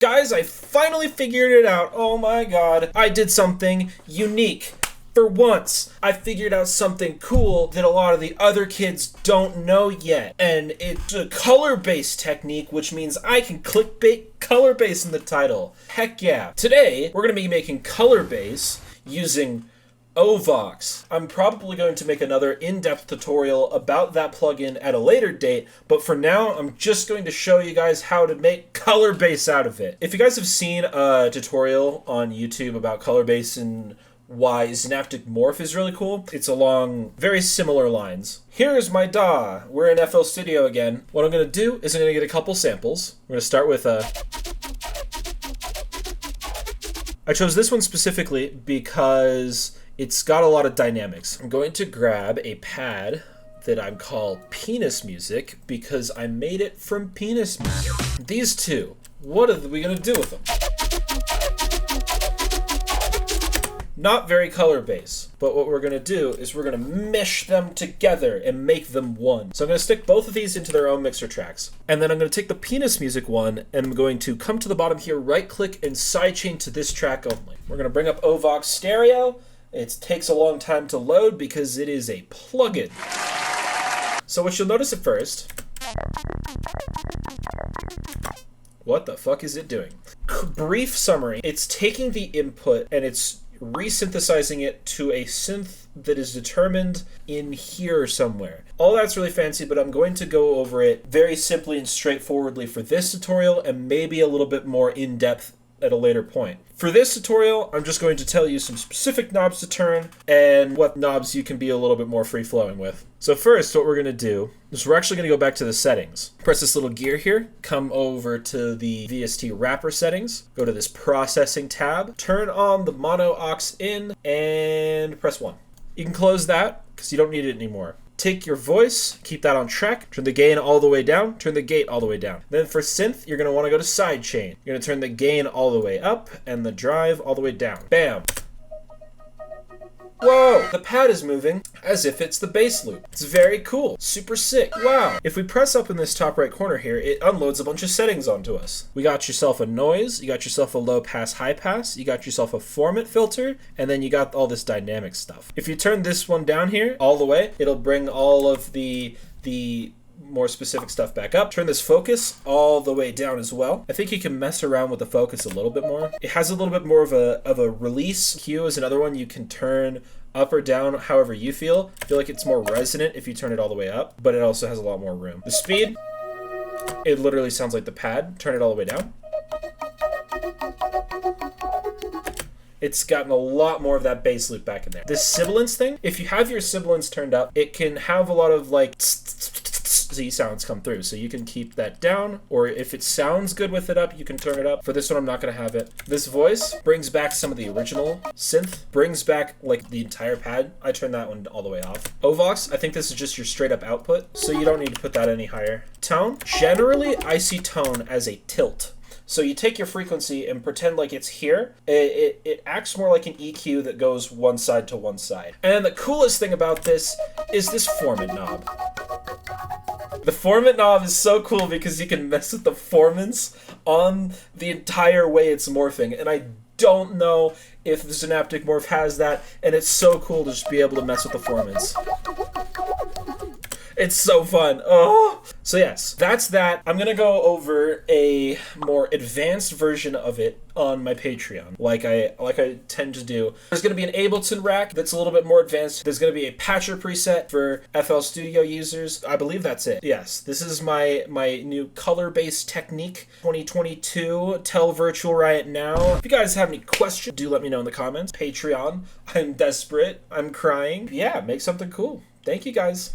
Guys, I finally figured it out. Oh my god. I did something unique. For once, I figured out something cool that a lot of the other kids don't know yet. And it's a color-based technique, which means I can clickbait color base in the title. Heck yeah. Today, we're going to be making color base using OVox. I'm probably going to make another in-depth tutorial about that plugin at a later date, but for now, I'm just going to show you guys how to make color base out of it. If you guys have seen a tutorial on YouTube about color base and why synaptic morph is really cool, it's along very similar lines. Here's my DAW. We're in FL Studio again. What I'm going to do is I'm going to get a couple samples. We're going to start with I chose this one specifically because it's got a lot of dynamics. I'm going to grab a pad that I call penis music because I made it from penis music. These two, what are we going to do with them? Not very color based, but what we're going to do is we're going to mesh them together and make them one. So I'm going to stick both of these into their own mixer tracks. And then I'm going to take the penis music one and I'm going to come to the bottom here, right click and sidechain to this track only. We're going to bring up OVox Stereo. It takes a long time to load because it is a plugin. So what you'll notice at first, what the fuck is it doing? Brief summary, it's taking the input and it's resynthesizing it to a synth that is determined in here somewhere. All that's really fancy, but I'm going to go over it very simply and straightforwardly for this tutorial and maybe a little bit more in-depth at a later point. For this tutorial, I'm just going to tell you some specific knobs to turn and what knobs you can be a little bit more free-flowing with. So first, what we're going to do is we're actually going to go back to the settings. Press this little gear here, come over to the VST wrapper settings, go to this processing tab, turn on the mono aux in, and press 1. You can close that because you don't need it anymore. Take your voice, keep that on track, turn the gain all the way down, turn the gate all the way down. Then for synth, you're going to want to go to sidechain. You're going to turn the gain all the way up and the drive all the way down. Bam! Whoa! The pad is moving as if it's the bass loop. It's very cool. Super sick. Wow! If we press up in this top right corner here, it unloads a bunch of settings onto us. We got yourself a noise, you got yourself a low pass, high pass, you got yourself a format filter, and then you got all this dynamic stuff. If you turn this one down here all the way, it'll bring all of the more specific stuff back up. Turn this focus all the way down as well. I think you can mess around with the focus a little bit more. It has a little bit more of a release. Q is another one you can turn up or down however you feel. I feel like it's more resonant if you turn it all the way up, but it also has a lot more room. The speed, it literally sounds like the pad. Turn it all the way down. It's gotten a lot more of that bass loop back in there. This sibilance thing, if you have your sibilance turned up, it can have a lot of like Z sounds come through. So you can keep that down, or if it sounds good with it up, you can turn it up. For this one, I'm not gonna have it. This voice brings back some of the original synth, brings back like the entire pad. I turn that one all the way off. OVox, I think this is just your straight up output, so you don't need to put that any higher. Tone, generally I see tone as a tilt. So you take your frequency and pretend like it's here. It acts more like an EQ that goes one side to one side. And the coolest thing about this is this format knob. The format knob is so cool because you can mess with the formants on the entire way it's morphing. And I don't know if the Synaptic Morph has that, and it's so cool to just be able to mess with the formants. It's so fun. Oh. So yes, that's that. I'm gonna go over a more advanced version of it on my Patreon, like I tend to do. There's gonna be an Ableton rack that's a little bit more advanced. There's gonna be a patcher preset for FL Studio users. I believe that's it. Yes, this is my new color-based technique, 2022. Tell Virtual Riot now. If you guys have any questions, do let me know in the comments. Patreon. I'm desperate. I'm crying. Yeah, make something cool. Thank you guys.